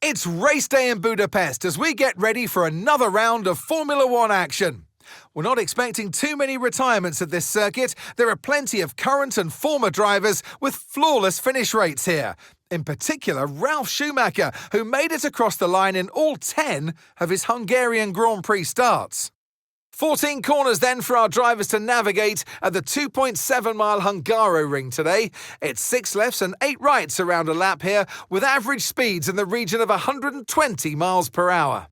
It's race day in Budapest as we get ready for another round of Formula One action. We're not expecting too many retirements at this circuit. There are plenty of current and former drivers with flawless finish rates here. In particular, Ralf Schumacher, who made it across the line in all 10 of his Hungarian Grand Prix starts. 14 corners then for our drivers to navigate at the 2.7-mile Hungaro ring today. It's 6 lefts and 8 rights around a lap here, with average speeds in the region of 120 miles per hour.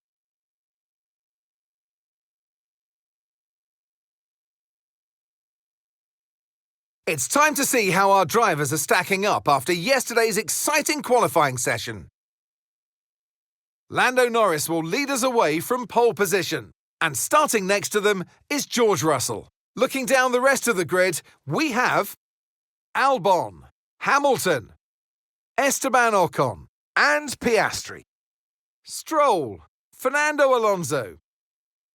It's time to see how our drivers are stacking up after yesterday's exciting qualifying session. Lando Norris will lead us away from pole position. And starting next to them is George Russell. Looking down the rest of the grid, we have Albon, Hamilton, Esteban Ocon, and Piastri. Stroll, Fernando Alonso,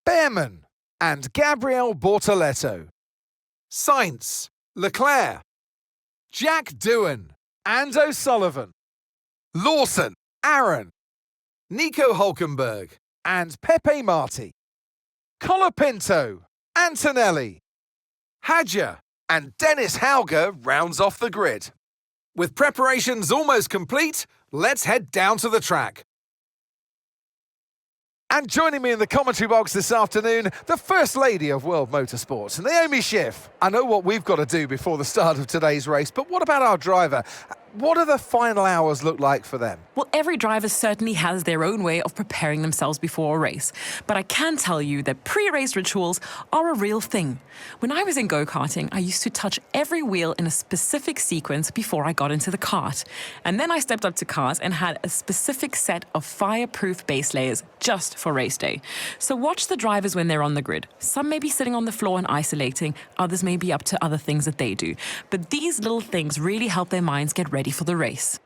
Behrman, and Gabriel Bortoleto. Sainz, Leclerc, Jack Doohan, and O'Sullivan. Lawson, Aaron, Nico Hülkenberg, and Pepe Marti. Colapinto, Antonelli, Hadja, and Dennis Hauger rounds off the grid. With preparations almost complete, let's head down to the track. And joining me in the commentary box this afternoon, the First Lady of World Motorsports, Naomi Schiff. I know what we've got to do before the start of today's race, but what about our driver? What do the final hours look like for them? Well, every driver certainly has their own way of preparing themselves before a race. But I can tell you that pre-race rituals are a real thing. When I was in go-karting, I used to touch every wheel in a specific sequence before I got into the kart. And then I stepped up to cars and had a specific set of fireproof base layers just for race day. So watch the drivers when they're on the grid. Some may be sitting on the floor and isolating, others may be up to other things that they do. But these little things really help their minds get ready for the race.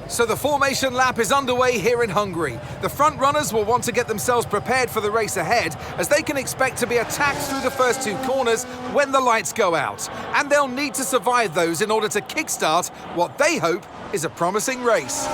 So the formation lap is underway here in Hungary. The front runners will want to get themselves prepared for the race ahead, as they can expect to be attacked through the first 2 corners when the lights go out. And they'll need to survive those in order to kickstart what they hope is a promising race.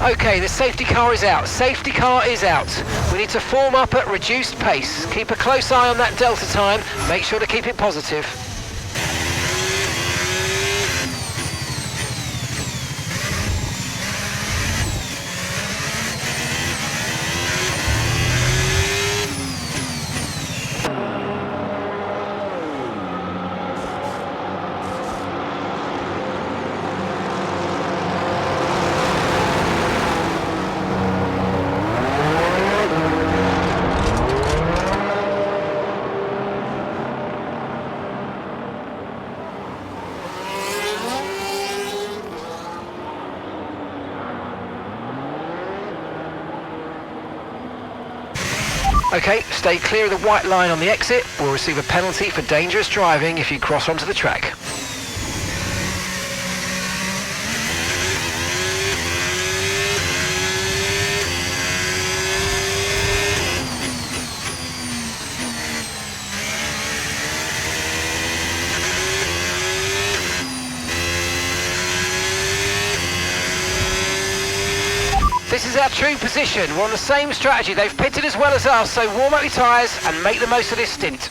Okay, the safety car is out. Safety car is out. We need to form up at reduced pace. Keep a close eye on that delta time. Make sure to keep it positive. Okay, stay clear of the white line on the exit. We'll receive a penalty for dangerous driving if you cross onto the track. This is our true position. We're on the same strategy. They've pitted as well as us, so warm up your tyres and make the most of this stint.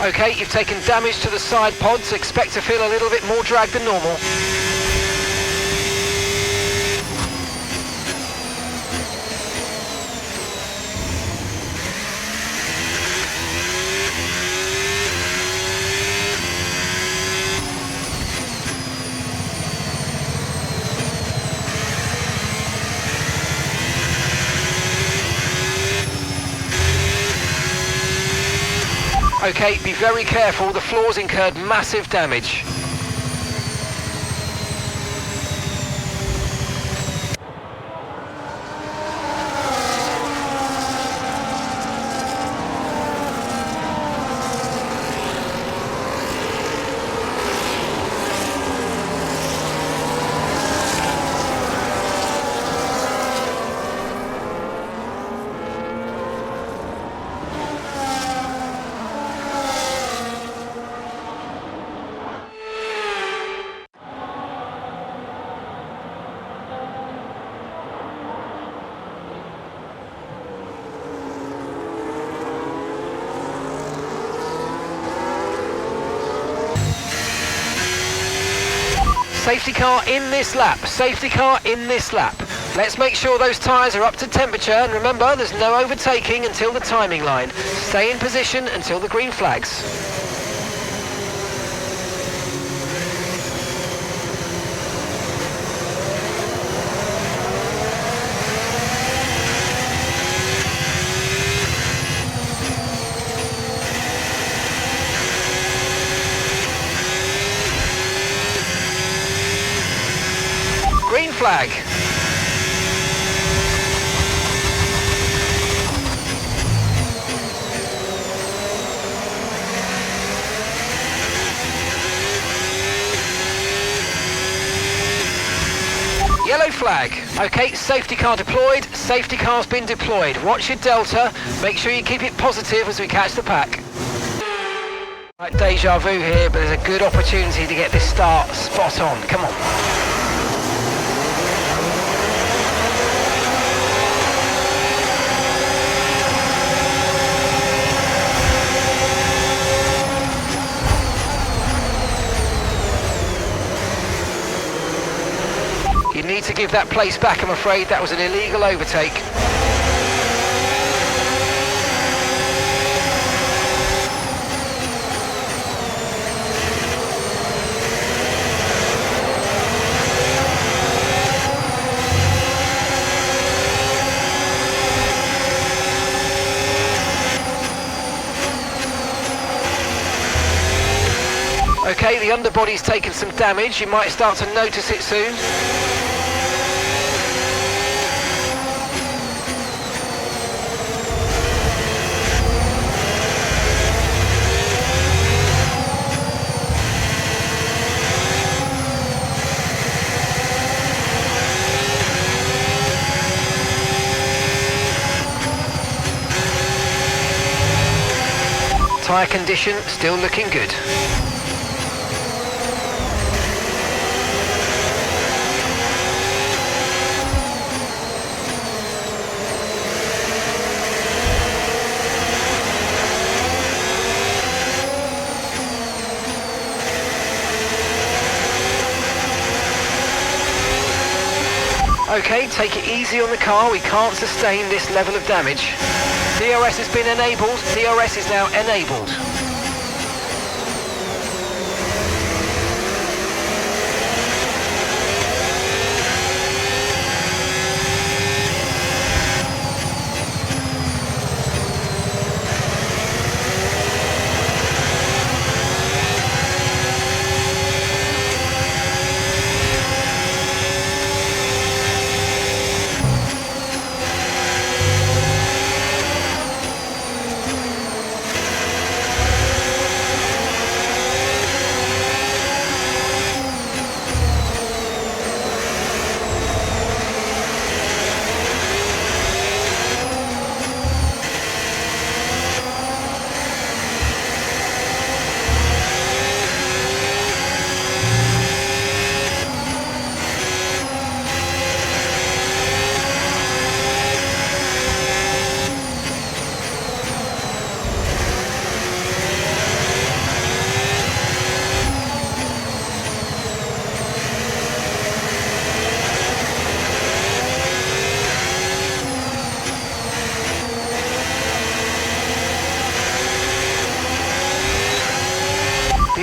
Okay, you've taken damage to the side pods. Expect to feel a little bit more drag than normal. Okay, be very careful, the floor's incurred massive damage. Safety car in this lap, safety car in this lap. Let's make sure those tyres are up to temperature, and remember there's no overtaking until the timing line. Stay in position until the green flags. Green flag. Yellow flag. Okay, safety car deployed. Safety car's been deployed. Watch your delta. Make sure you keep it positive as we catch the pack. Right, deja vu here, but there's a good opportunity to get this start spot on. Come on. You need to give that place back, I'm afraid. That was an illegal overtake. Okay, the underbody's taken some damage. You might start to notice it soon. Tyre condition still looking good. Okay, take it easy on the car. We can't sustain this level of damage. DRS has been enabled. DRS is now enabled.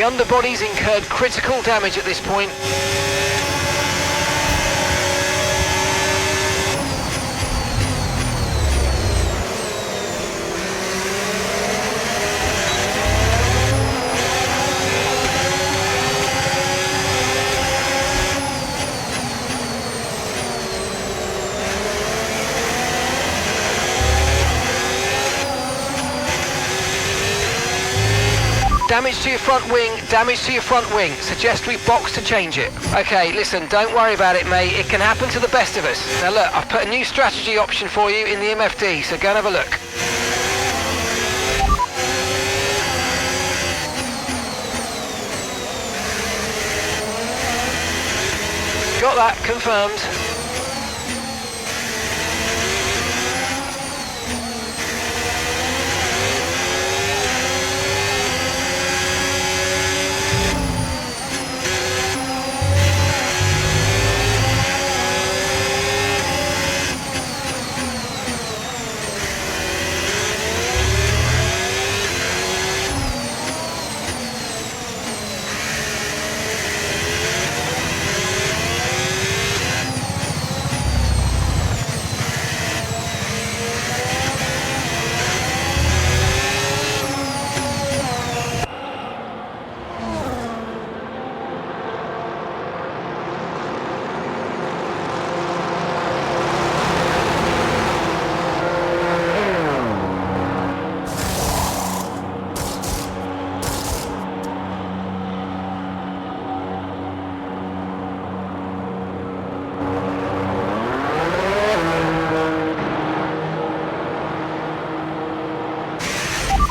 The underbody's incurred critical damage at this point. Damage to your front wing, damage to your front wing. Suggest we box to change it. Okay, listen, don't worry about it, mate. It can happen to the best of us. Now look, I've put a new strategy option for you in the MFD, so go and have a look. Got that, confirmed.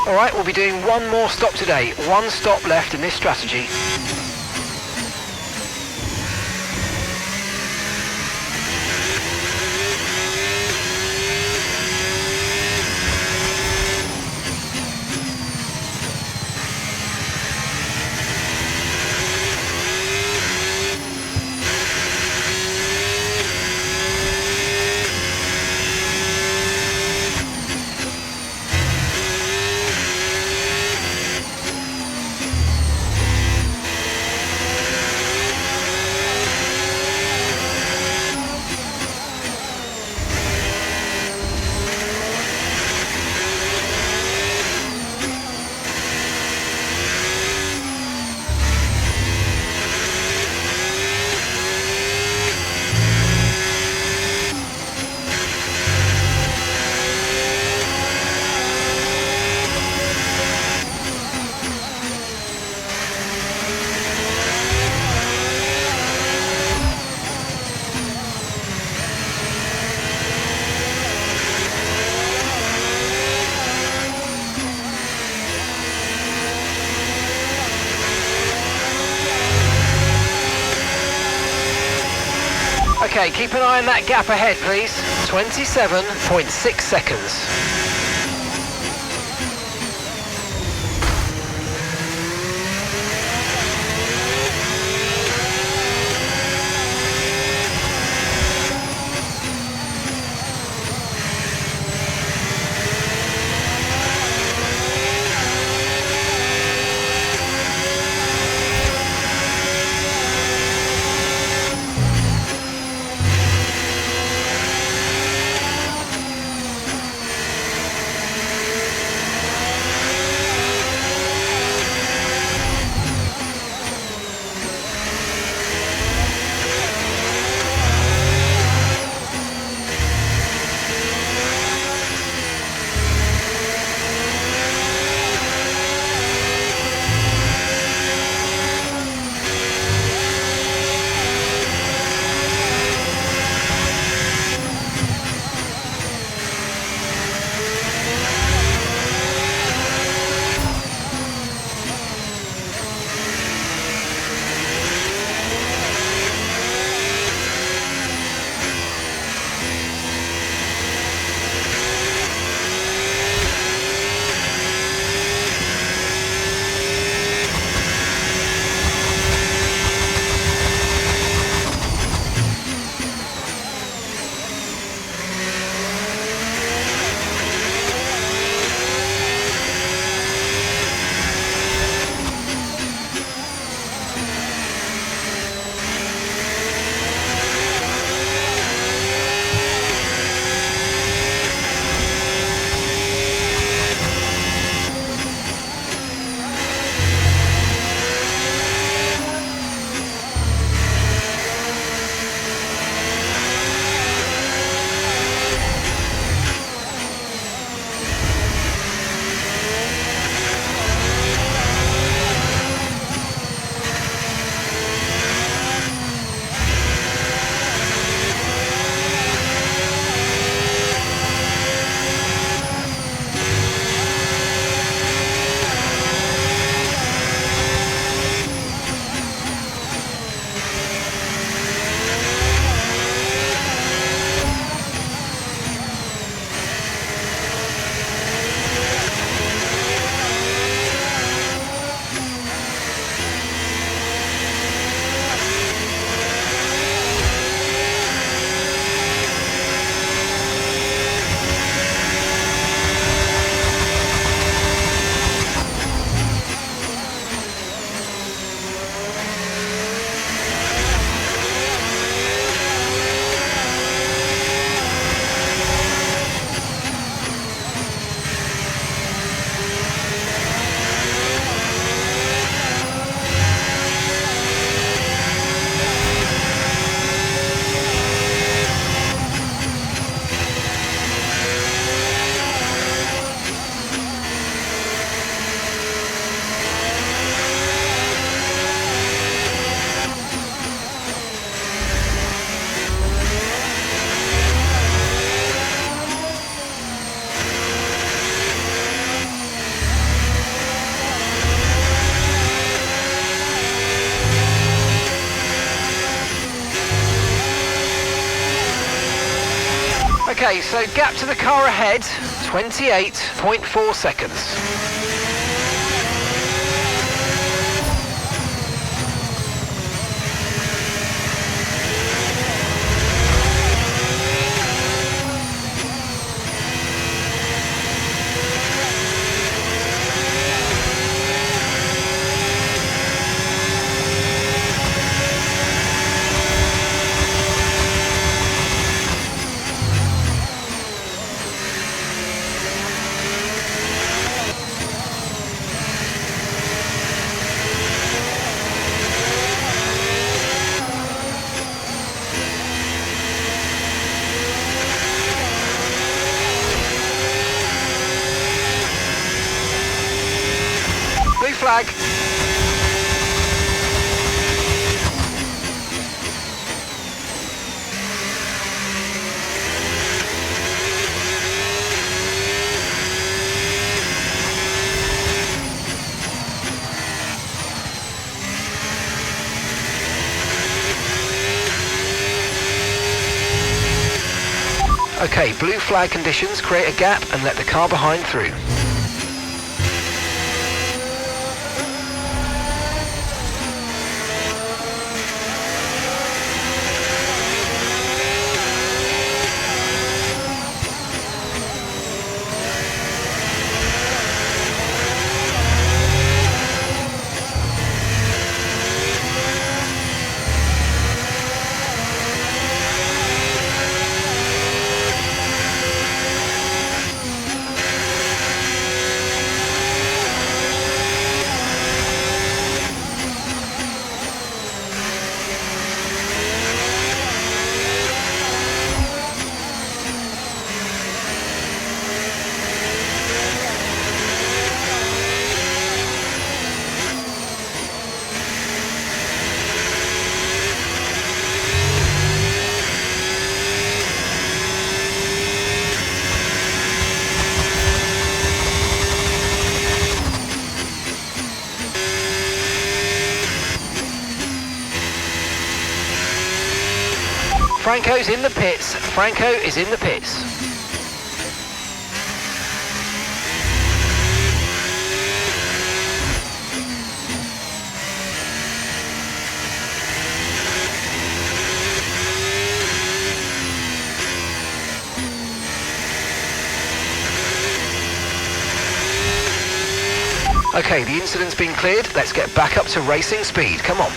Alright, we'll be doing one more stop today. One stop left in this strategy. Okay, keep an eye on that gap ahead, please. 27.6 seconds. Okay, so gap to the car ahead, 28.4 seconds. Blue flag. Okay, blue flag conditions, create a gap and let the car behind through. Franco's in the pits. Franco is in the pits. Okay, the incident's been cleared. Let's get back up to racing speed. Come on.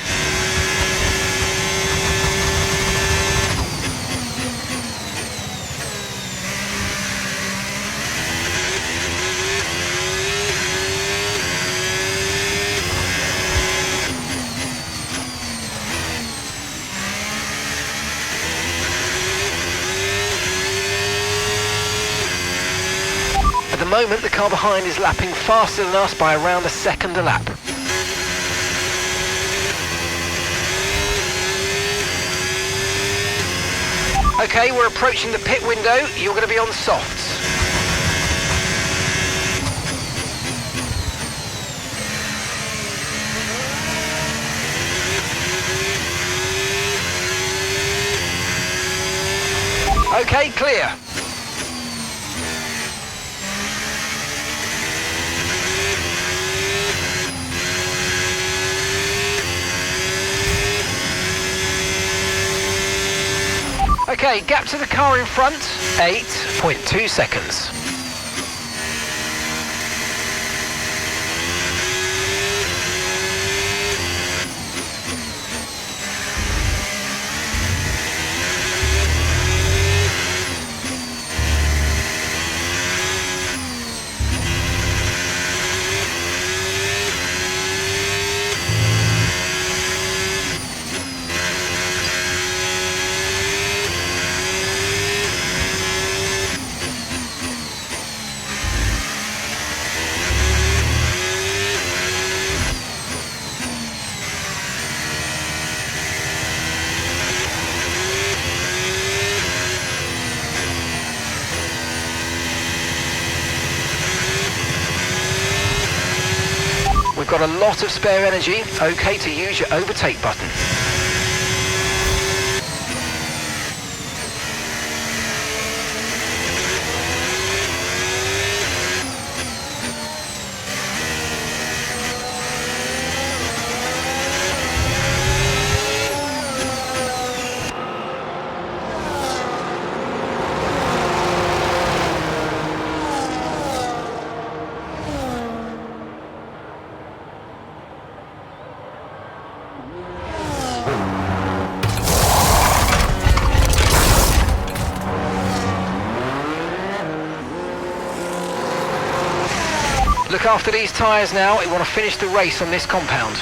At the moment, the car behind is lapping faster than us by around a second a lap. Okay, we're approaching the pit window. You're going to be on softs. Okay, clear. Okay, gap to the car in front, 8.2 seconds. We've got a lot of spare energy, okay to use your overtake button. Look after these tyres now. We want to finish the race on this compound.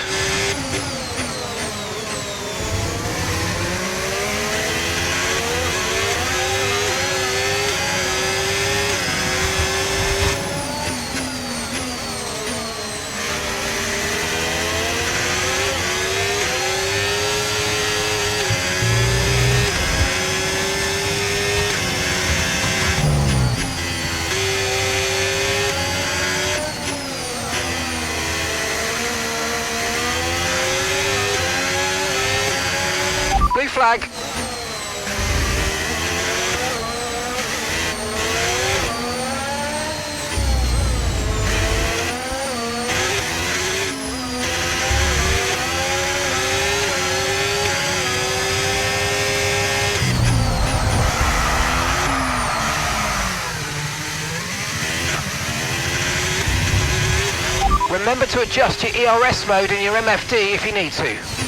Blue flag. Remember to adjust your ERS mode and your MFD if you need to.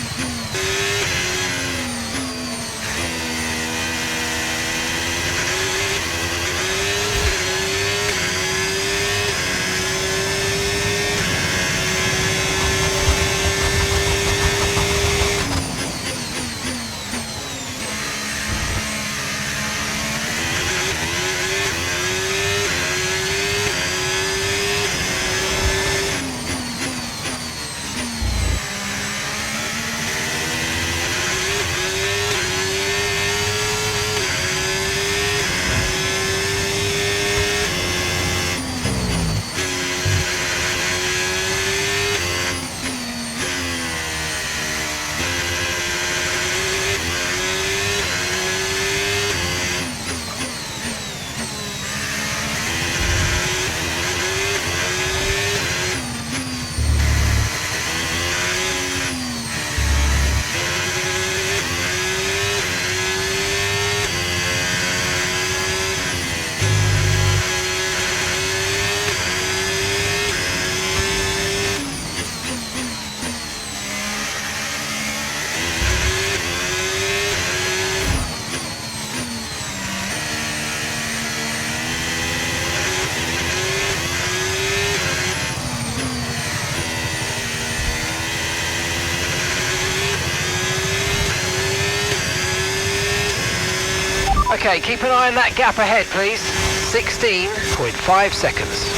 Okay, keep an eye on that gap ahead, please. 16.5 seconds.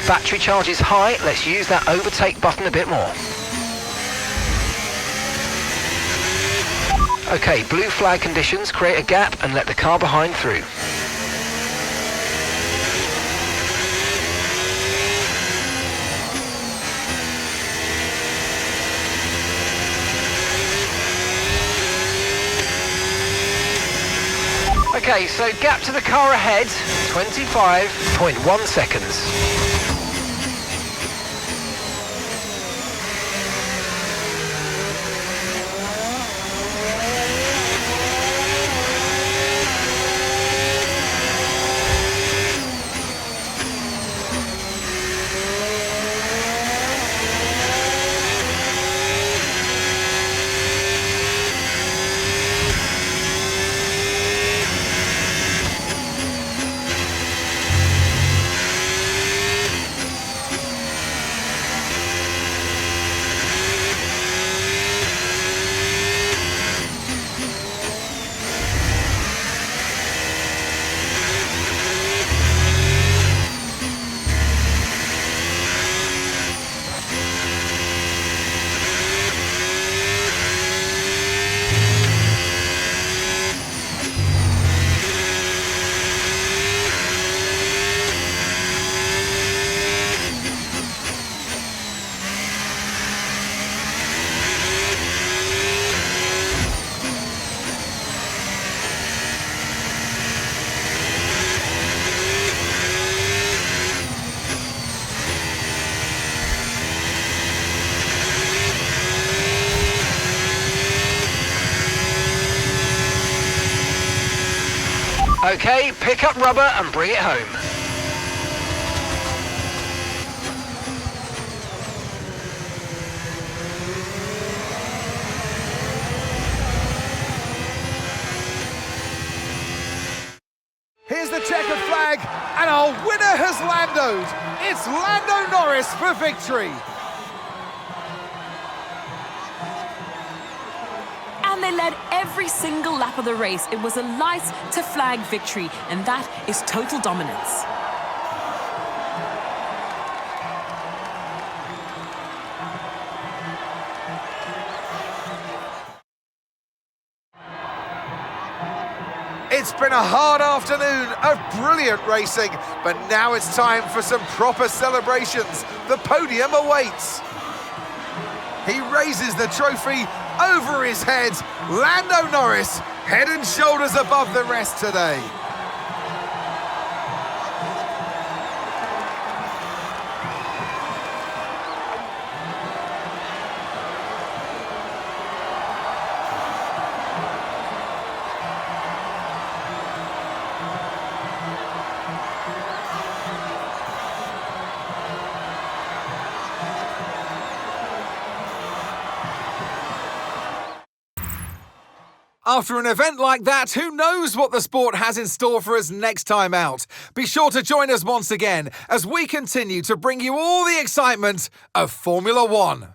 Battery charge is high. Let's use that overtake button a bit more. Okay, blue flag conditions. Create a gap and let the car behind through. Okay, so gap to the car ahead, 25.1 seconds. Okay, pick up rubber and bring it home. is the checkered flag, and our winner has landoed. It's Lando Norris for victory. And they led every single lap of the race. It was a lights to flag victory, and that is total dominance. It's been a hard afternoon of brilliant racing, but now it's time for some proper celebrations. The podium awaits. He raises the trophy over his head. Lando Norris, head and shoulders above the rest today. After an event like that, who knows what the sport has in store for us next time out? Be sure to join us once again as we continue to bring you all the excitement of Formula One.